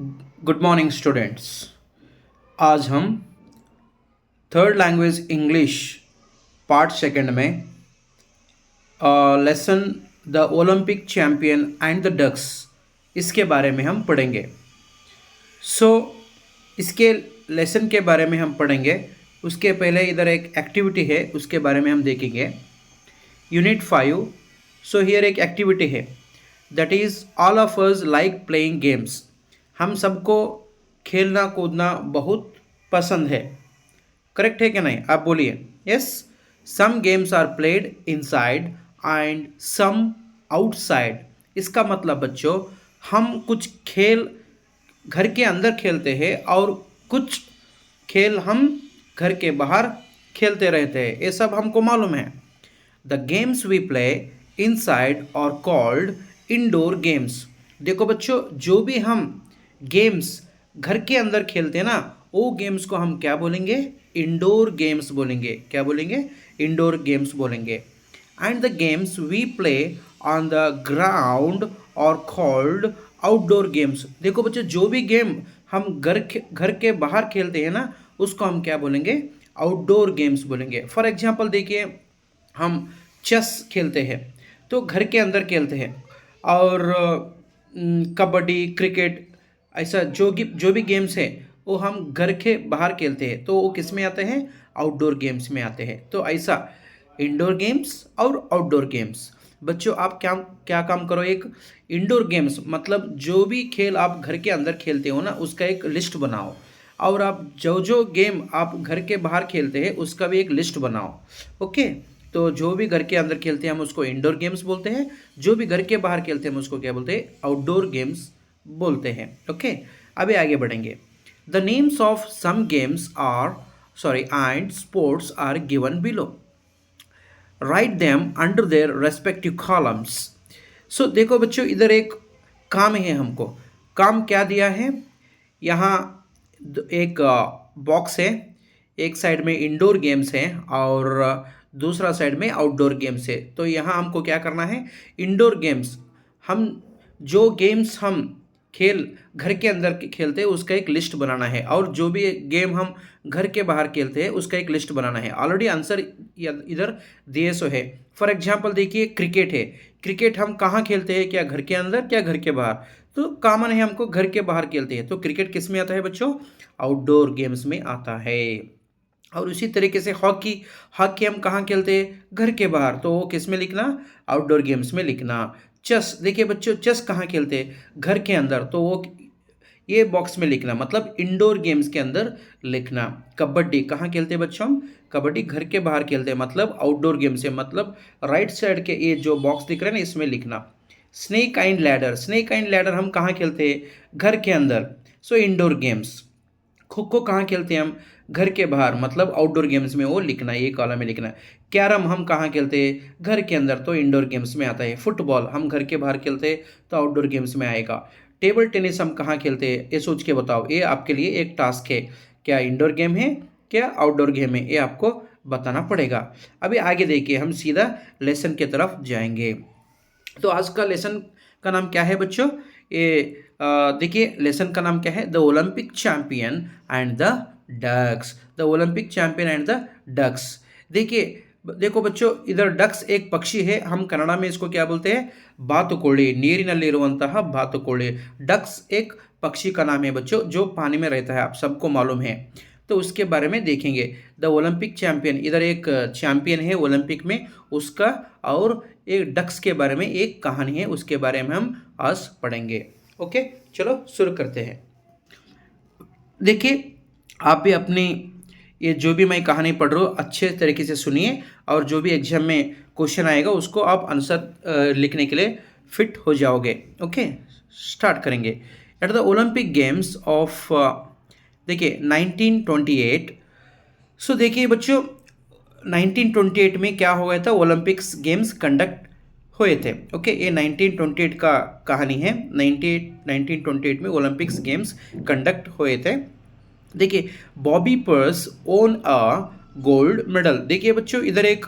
Good morning students. आज हम third language English part second में lesson the Olympic champion and the ducks इसके बारे में हम पढ़ेंगे। इसके लेसन के बारे में हम पढ़ेंगे। उसके पहले इधर एक एक्टिविटी है, उसके बारे में हम देखेंगे। यूनिट 5। हियर एक एक्टिविटी है, that is all of us like playing games. हम सबको खेलना कूदना बहुत पसंद है। करेक्ट है कि नहीं, आप बोलिए। Yes, some games are played inside and some outside. इसका मतलब बच्चों, हम कुछ खेल घर के अंदर खेलते हैं और कुछ खेल हम घर के बाहर खेलते रहते हैं, ये सब हमको मालूम है। The games we play inside are called indoor games. देखो बच्चों, जो भी हम गेम्स घर के अंदर खेलते हैं ना, वो गेम्स को हम क्या बोलेंगे? इंडोर गेम्स बोलेंगे। क्या बोलेंगे? इंडोर गेम्स बोलेंगे। And the games we play on the ground are called outdoor games. देखो बच्चों, जो भी गेम हम घर के बाहर खेलते हैं ना, उसको हम क्या बोलेंगे? आउटडोर गेम्स बोलेंगे। फॉर एग्जाम्पल देखिए, हम चेस खेलते हैं तो घर के अंदर खेलते हैं, और कबड्डी, क्रिकेट, ऐसा जो भी गेम्स है वो हम घर के बाहर खेलते हैं, तो वो किस में आते हैं? आउटडोर गेम्स में आते हैं। तो ऐसा इंडोर गेम्स और आउटडोर गेम्स। बच्चों, आप क्या क्या काम करो, एक इंडोर गेम्स मतलब जो भी खेल आप घर के अंदर खेलते हो ना, उसका एक लिस्ट बनाओ। और आप जो गेम आप घर के बाहर खेलते हैं उसका भी एक लिस्ट बनाओ। ओके, तो जो भी घर के अंदर खेलते हैं हम उसको इंडोर गेम्स बोलते हैं, जो भी घर के बाहर खेलते हैं हम उसको क्या बोलते हैं? आउटडोर गेम्स बोलते हैं। ओके, अभी आगे बढ़ेंगे। The names of some games are and sports are given below. Write them under their respective columns. देखो बच्चों, इधर एक काम है, हमको काम क्या दिया है? यहाँ एक बॉक्स है, एक साइड में इंडोर गेम्स है और दूसरा साइड में आउटडोर गेम्स है। तो यहाँ हमको क्या करना है? इंडोर गेम्स, हम जो गेम्स हम खेल घर के अंदर खेलते हैं उसका एक लिस्ट बनाना है, और जो भी गेम हम घर के बाहर खेलते हैं उसका एक लिस्ट बनाना है। ऑलरेडी आंसर इधर दिए सो है। फॉर एग्जांपल देखिए, क्रिकेट है। क्रिकेट हम कहाँ खेलते हैं? क्या घर के अंदर, क्या घर के बाहर? तो कॉमन है, हमको घर के बाहर खेलते हैं। तो क्रिकेट किस में आता है बच्चों? आउटडोर गेम्स में आता है। और उसी तरीके से हॉकी, हॉकी हम कहाँ खेलते हैं? घर के बाहर, तो वो किस में लिखना? आउटडोर गेम्स में लिखना। चेस, देखिए बच्चों, चेस कहाँ खेलते हैं? घर के अंदर, तो वो ये बॉक्स में लिखना, मतलब इंडोर गेम्स के अंदर लिखना। कबड्डी कहाँ खेलते हैं बच्चों? हम कबड्डी घर के बाहर खेलते हैं, मतलब आउटडोर गेम्स है, मतलब राइट साइड के ये जो बॉक्स दिख रहा है ना, इसमें लिखना। Snake and ladder, snake and ladder हम कहाँ खेलते हैं? घर के अंदर, सो इंडोर गेम्स। खो खो कहाँ खेलते हैं हम? घर के बाहर, मतलब आउटडोर गेम्स में, वो लिखना है, ये कॉलम में लिखना है। कैरम हम कहाँ खेलते हैं? घर के अंदर, तो इंडोर गेम्स में आता है। फुटबॉल हम घर के बाहर खेलते हैं, तो आउटडोर गेम्स में आएगा। टेबल टेनिस हम कहाँ खेलते हैं? ये सोच के बताओ, ये आपके लिए एक टास्क है। क्या इंडोर गेम है, क्या आउटडोर गेम है, ये आपको बताना पड़ेगा। अभी आगे देखिए, हम सीधा लेसन की तरफ जाएंगे। तो आज का लेसन का नाम क्या है बच्चों? ये देखिए, लेसन का नाम क्या है? The Olympic champion and the ducks. The Olympic champion and the ducks. देखिए, देखो बच्चों, इधर डक्स एक पक्षी है, हम कन्नड़ा में इसको क्या बोलते हैं? ಬಾತುಕೋಳಿ, ನೀರಿನಲ್ಲಿರುವಂತಹ ಬಾತುಕೋಳಿ। डक्स एक पक्षी का नाम है बच्चों, जो पानी में रहता है, आप सबको मालूम है। तो उसके बारे में देखेंगे। द ओलंपिक चैंपियन, इधर एक चैंपियन है ओलंपिक में, उसका, और एक डक्स के बारे में एक कहानी है, उसके बारे में हम आज पढ़ेंगे। ओके, चलो शुरू करते हैं। देखिए, आप भी अपनी ये जो भी मैं कहानी पढ़ रहा हूँ अच्छे तरीके से सुनिए, और जो भी एग्जाम में क्वेश्चन आएगा उसको आप आंसर लिखने के लिए फिट हो जाओगे। ओके, स्टार्ट करेंगे। Eight the Olympic games of, देखिए 1928। देखिए बच्चों, 1928 में क्या हो गया था? ओलंपिक्स गेम्स कंडक्ट हुए थे। ओके, ये 1928 का कहानी है। 1928 में ओलंपिक्स गेम्स कंडक्ट हुए थे। देखिए, Bobby purse own a gold medal. देखिए बच्चों, इधर एक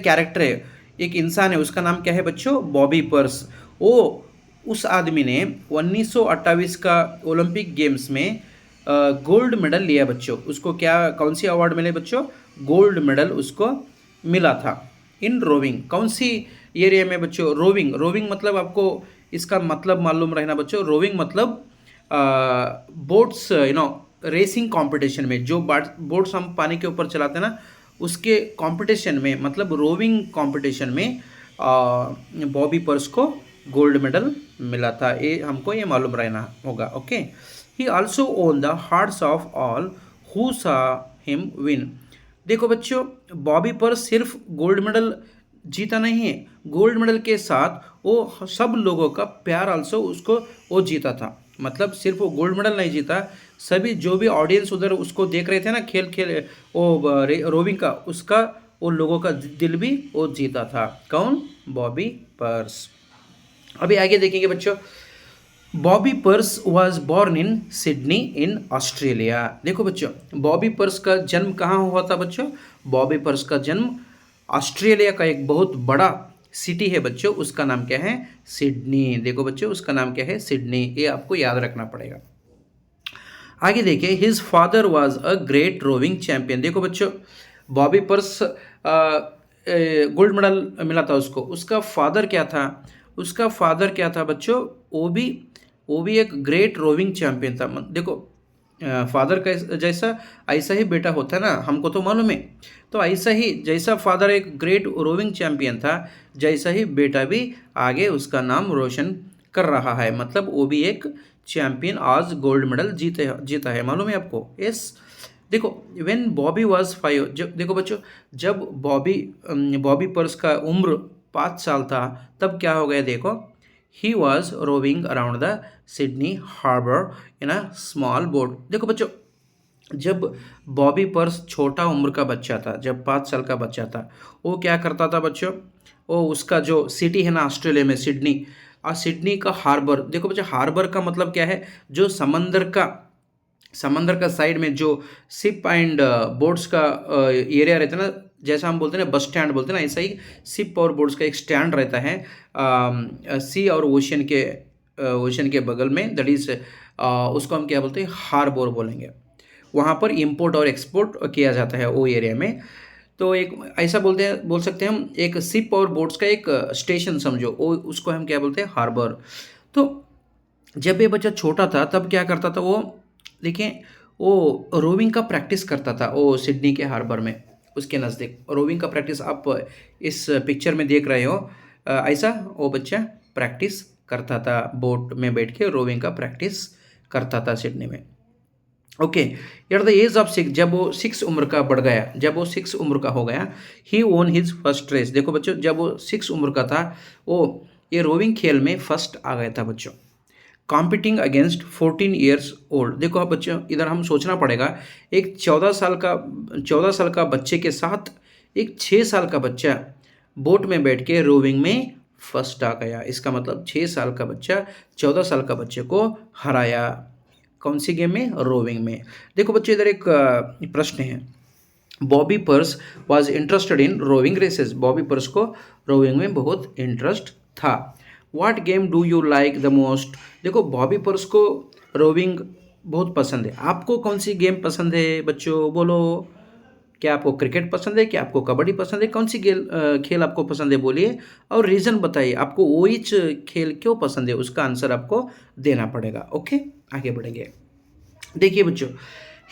कैरेक्टर है, एक इंसान है, उसका नाम क्या है बच्चों? बॉबी पर्स। वो उस आदमी ने 1928 का ओलंपिक गेम्स में गोल्ड मेडल लिया बच्चों। उसको क्या कौन सी अवार्ड मिले बच्चों? गोल्ड मेडल उसको मिला था इन रोविंग। कौन सी एरिया में बच्चों? रोविंग। रोविंग मतलब आपको इसका मतलब मालूम रहना बच्चों। रोविंग मतलब बोट्स रेसिंग कंपटीशन में, जो बोट्स हम पानी के ऊपर चलाते हैं ना, उसके कंपटीशन में, मतलब रोविंग कंपटीशन में बॉबी पर्स को गोल्ड मेडल मिला था। ये हमको ये मालूम रहना होगा। Okay. He also own the hearts of all who सा हिम विन। देखो बच्चों, बॉबी पर्स सिर्फ गोल्ड मेडल जीता नहीं है, गोल्ड मेडल के साथ वो सब लोगों का प्यार आल्सो उसको वो जीता था। मतलब सिर्फ वो गोल्ड मेडल नहीं जीता, सभी जो भी ऑडियंस उधर उसको देख रहे थे ना, खेल खेल वो रोविंग का, उसका वो लोगों का दिल भी वो जीता था। कौन? बॉबी पर्स। अभी आगे देखेंगे बच्चों। Bobby Pearce was born in Sydney in Australia. देखो बच्चों, बॉबी पर्स का जन्म कहाँ हुआ था बच्चों? बॉबी पर्स का जन्म ऑस्ट्रेलिया का एक बहुत बड़ा सिटी है बच्चों, उसका नाम क्या है? सिडनी। देखो बच्चों, उसका नाम क्या है? सिडनी। ये आपको याद रखना पड़ेगा। आगे देखिए, his father was a great rowing champion. देखो बच्चों, बॉबी पर्स गोल्ड मेडल मिला था उसको, उसका फादर क्या था? उसका फादर क्या था बच्चों? वो भी एक ग्रेट रोविंग चैंपियन था। देखो, फादर का जैसा ऐसा ही बेटा होता है ना, हमको तो मालूम है। तो ऐसा ही जैसा फादर एक ग्रेट रोविंग चैंपियन था, जैसा ही बेटा भी आगे उसका नाम रोशन कर रहा है। मतलब वो भी एक चैंपियन, आज गोल्ड मेडल जीता है, मालूम है आपको? यस। देखो, व्हेन बॉबी वाज 5, जब देखो बच्चों, जब बॉबी पर्स का उम्र 5 साल था, तब क्या हो गया देखो। He was rowing around the Sydney harbour in a small boat. देखो बच्चों, जब बॉबी पर्स छोटा उम्र का बच्चा था, जब 5 साल का बच्चा था, वो क्या करता था बच्चों? वो उसका जो सिटी है ना ऑस्ट्रेलिया में, सिडनी, और सिडनी का हार्बर। देखो बच्चों, हार्बर का मतलब क्या है? जो समंदर का साइड में जो शिप एंड बोट्स का एरिया रहता है ना, जैसा हम बोलते हैं ना बस स्टैंड बोलते हैं ना, ऐसा ही शिप और बोट्स का एक स्टैंड रहता है सी और ओशन के बगल में। दैट इज उसको हम क्या बोलते हैं? हार्बर बोलेंगे। वहाँ पर इंपोर्ट और एक्सपोर्ट किया जाता है वो एरिया में। तो एक ऐसा बोल सकते हैं हम, एक शिप और बोट्स का एक स्टेशन समझो, वो उसको हम क्या बोलते हैं? हार्बर। तो जब ये बच्चा छोटा था, तब क्या करता था वो? देखिए, वो रोविंग का प्रैक्टिस करता था वो सिडनी के हार्बर में, उसके नज़दीक रोविंग का प्रैक्टिस आप इस पिक्चर में देख रहे हो। ऐसा वो बच्चा प्रैक्टिस करता था, बोट में बैठ के रोविंग का प्रैक्टिस करता था सिडनी में। Okay. At the age of 6, जब वो 6 उम्र का बढ़ गया, जब वो 6 उम्र का हो गया, ही ओन हिज फर्स्ट रेस। देखो बच्चों, जब वो 6 उम्र का था, वो ये रोविंग खेल में फर्स्ट आ गया था बच्चों, कॉम्पिटिंग अगेंस्ट 14 ईयर्स ओल्ड। देखो आप बच्चों, इधर हम सोचना पड़ेगा, एक 14 साल का बच्चे के साथ एक 6 साल का बच्चा बोट में बैठ के रोविंग में फर्स्ट आ गया। इसका मतलब 6 साल का बच्चा 14 साल का बच्चे को हराया। कौन सी गेम में? रोविंग में। देखो बच्चों, इधर एक प्रश्न है। Bobby Pearce was interested in rowing races. Bobby Pearce को रोविंग में बहुत इंटरेस्ट था। What game do you like the most? देखो, बॉबी पर्स को रोविंग बहुत पसंद है। आपको कौन सी गेम पसंद है बच्चों? बोलो। क्या आपको क्रिकेट पसंद है? क्या आपको कबड्डी पसंद है? कौन सी खेल आपको पसंद है? बोलिए और रीज़न बताइए, आपको वो खेल क्यों पसंद है? उसका आंसर आपको देना पड़ेगा। ओके, आगे बढ़ेंगे। देखिए बच्चों,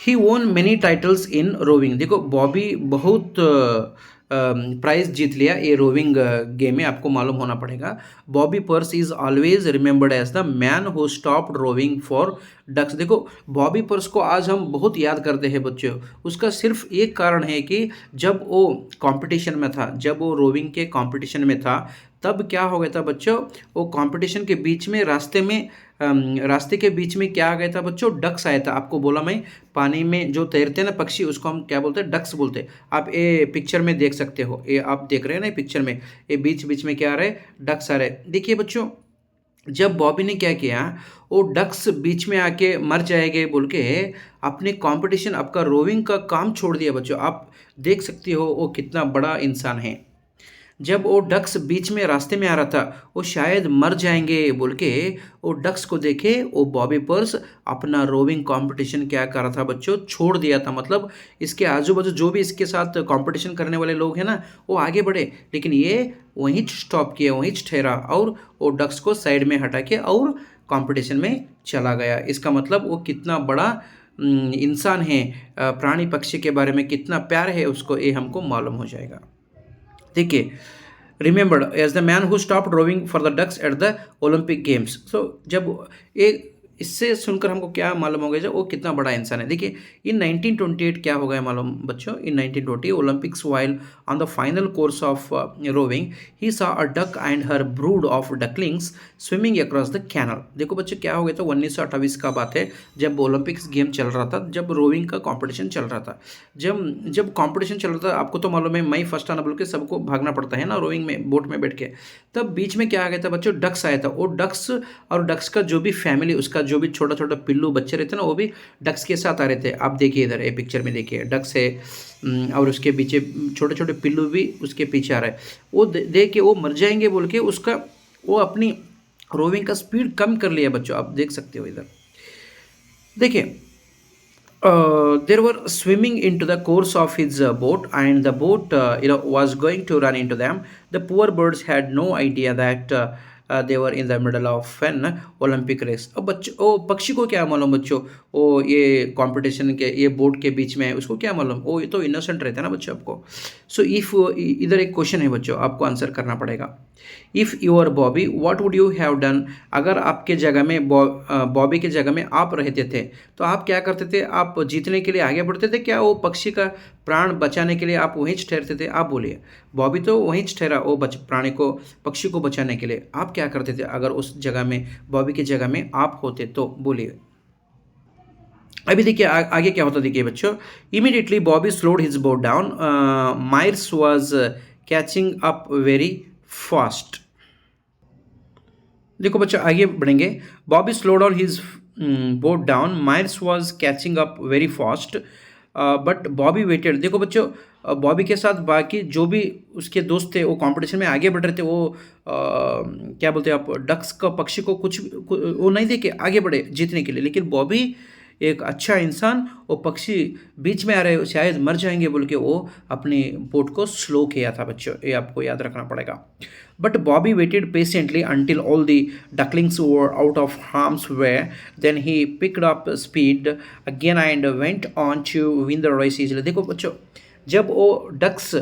ही वोन मेनी टाइटल्स इन रोविंग। देखो, बॉबी बहुत प्राइज जीत लिया ये रोविंग गेम में, आपको मालूम होना पड़ेगा। Bobby Pearce is always remembered as the man who stopped rowing for ducks. देखो, बॉबी पर्स को आज हम बहुत याद करते हैं बच्चों। उसका सिर्फ एक कारण है कि जब वो कंपटीशन में था, जब वो रोविंग के कंपटीशन में था, तब क्या हो गया था बच्चों? वो कंपटीशन के बीच में रास्ते के बीच में क्या आ गया था बच्चों? डक्स आया था। आपको बोला मैं, पानी में जो तैरते हैं ना पक्षी, उसको हम क्या बोलते हैं? डक्स बोलते हैं। आप ये पिक्चर में देख सकते हो, ये आप देख रहे हैं ना पिक्चर में, ये बीच बीच में क्या आ रहा है? डक्स आ रहे हैं। देखिए बच्चों, जब बॉबी ने क्या किया, वो डक्स बीच में आके मर जाएंगे बोल के अपने कंपटीशन, आपका रोविंग का काम छोड़ दिया बच्चों। आप देख सकते हो वो कितना बड़ा इंसान है। जब वो डक्स बीच में रास्ते में आ रहा था, वो शायद मर जाएंगे बोल के वो डक्स को देखे वो बॉबी पर्स अपना रोविंग कंपटीशन क्या कर रहा था बच्चों, छोड़ दिया था। मतलब इसके आजू बाजू जो भी इसके साथ कंपटीशन करने वाले लोग हैं ना, वो आगे बढ़े, लेकिन ये वहीं स्टॉप किया, वहीं ठहरा और वो डक्स को साइड में हटा के और कंपटीशन में चला गया। इसका मतलब वो कितना बड़ा इंसान है, प्राणी पक्षी के बारे में कितना प्यार है उसको, ये हमको मालूम हो जाएगा। देखिए, remembered as the man who stopped rowing for the ducks at the Olympic games. So जब एक इससे सुनकर हमको क्या मालूम हो गया जब वो कितना बड़ा इंसान है। देखिए, इन 1928 क्या हो गया मालूम बच्चों, in 1920 Olympics while on the final course of rowing he saw a duck and her brood of ducklings swimming across the canal. देखो बच्चों क्या हो गया था, 1928 का बात है, जब ओलंपिक्स गेम चल रहा था, जब रोविंग का कॉम्पिटिशन चल रहा था। जब जब कॉम्पिटिशन चल रहा था, आपको तो मालूम है मैं फर्स्ट आना बोल के सबको भागना पड़ता है ना रोविंग में, बोट में बैठ के। तब बीच में क्या आ गया था बच्चों, डक्स आया था। वो डक्स और डक्स का जो भी फैमिली, उसका जो भी छोटा छोटा पिल्लू बच्चे रहते ना, वो भी डक्स के साथ आ रहे थे। आप देखिए इधर ये पिक्चर में देखिए, डक्स है और उसके पीछे छोटे छोटे पिल्लू भी उसके पीछे आ रहा है। वो देख के वो मर जाएंगे बोल के उसका वो अपनी रोविंग का स्पीड कम कर लिया बच्चों, आप देख सकते हो इधर। देखिए, there were swimming into the course of his boat, and the boat was going to run into them. The poor birds had no idea that they were in the middle of an Olympic race. अब बच्चों, ओ पक्षी को क्या मालूम बच्चों, ओ ये competition के ये बोट के बीच में है, उसको क्या मालूम, ओ ये तो इनोसेंट रहता है ना बच्चों आपको। सो इफ इधर एक क्वेश्चन है बच्चों, आपको आंसर करना पड़ेगा। If you are Bobby what would you have done, अगर आपके जगह में बॉबी के जगह में आप रहते थे तो आप क्या करते थे, आप जीतने के लिए आगे बढ़ते थे क्या, वो पक्षी का प्राण बचाने के लिए आप वहीं ठहरते थे? आप बोलिए, बॉबी तो वहीं ठहरा वो प्राणी को, पक्षी को बचाने के लिए, आप क्या करते थे अगर उस जगह में, बॉबी की जगह में आप होते तो? बोलिए। अभी देखिए आगे क्या होता, देखिए बच्चों, immediately Bobby slowed his boat down, Miles was catching up very fast. देखो बच्चों आगे बढ़ेंगे, Bobby slow down his boat down, Miles was catching up very fast but Bobby waited. देखो बच्चों, बॉबी के साथ बाकी जो भी उसके दोस्त थे वो कंपटीशन में आगे बढ़ रहे थे, वो क्या बोलते हैं आप, डक्स का पक्षी को कुछ वो नहीं देखे आगे बढ़े जीतने के लिए, लेकिन बॉबी एक अच्छा इंसान, वो पक्षी बीच में आ रहे शायद मर जाएंगे बोल के वो अपनी बोट को स्लो किया था बच्चों, ये आपको याद रखना पड़ेगा। But Bobby waited patiently until all the ducklings were out of harm's way, then he picked up speed again and went on to win the race easily. देखो बच्चों, जब वो डक्स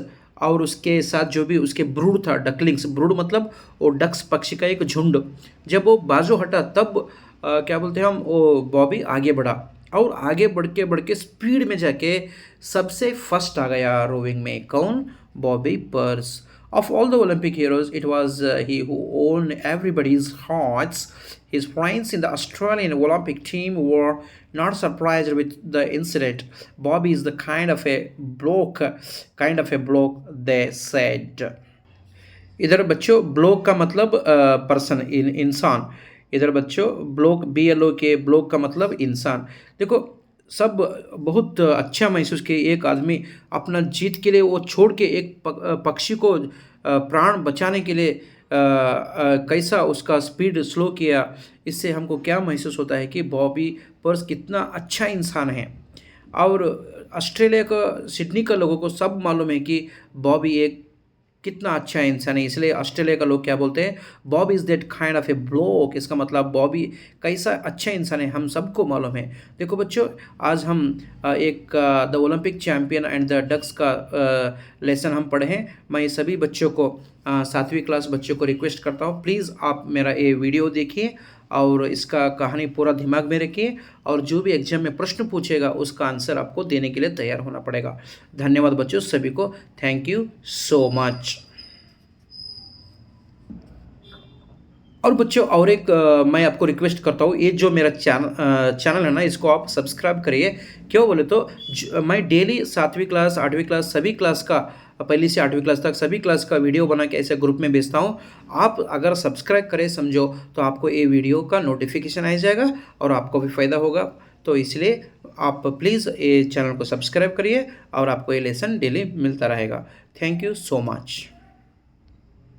और उसके साथ जो भी उसके ब्रूड था, डकलिंग्स, ब्रूड मतलब वो डक्स पक्षी का एक झुंड, जब वो बाजू हटा तब क्या बोलते हैं हम, वो बॉबी आगे बढ़ा और आगे बढ़ के स्पीड में जाके सबसे फर्स्ट आ गया रोविंग में। कौन? Bobby purse. Of all the Olympic heroes, it was he who owned everybody's hearts. His friends in the Australian Olympic team were not surprised with the incident. Bobby is the kind of a bloke, they said. इधर बच्चों block का मतलब person, इंसान। इधर बच्चों block, BLOK, block का मतलब इंसान। देखो सब बहुत अच्छा महसूस किए, एक आदमी अपना जीत के लिए वो छोड़ के एक पक्षी को प्राण बचाने के लिए कैसा उसका स्पीड स्लो किया। इससे हमको क्या महसूस होता है कि बॉबी पर्स कितना अच्छा इंसान है। और ऑस्ट्रेलिया का, सिडनी का लोगों को सब मालूम है कि बॉबी एक कितना अच्छा इंसान है, इसलिए ऑस्ट्रेलिया का लोग क्या बोलते हैं, Bob is that kind of A block. इसका मतलब बॉबी कैसा अच्छा इंसान है हम सबको मालूम है। देखो बच्चों, आज हम एक the Olympic champion and the ducks का लेसन हम पढ़े हैं। मैं सभी बच्चों को 7वीं क्लास बच्चों को रिक्वेस्ट करता हूँ, प्लीज़ आप मेरा ये वीडियो देखिए और इसका कहानी पूरा दिमाग में रखिए, और जो भी एग्जाम में प्रश्न पूछेगा उसका आंसर आपको देने के लिए तैयार होना पड़ेगा। धन्यवाद बच्चों सभी को, थैंक यू सो मच। और बच्चों और एक मैं आपको रिक्वेस्ट करता हूँ, ये जो मेरा चैनल है ना, इसको आप सब्सक्राइब करिए। क्यों बोले तो मैं डेली 7वीं क्लास 8वीं क्लास सभी क्लास का, पहली से 8वीं क्लास तक सभी क्लास का वीडियो बना के ऐसे ग्रुप में भेजता हूँ। आप अगर सब्सक्राइब करें समझो तो आपको ये वीडियो का नोटिफिकेशन आ जाएगा और आपको भी फ़ायदा होगा। तो इसलिए आप प्लीज़ ये चैनल को सब्सक्राइब करिए और आपको ये लेसन डेली मिलता रहेगा। Thank you so much.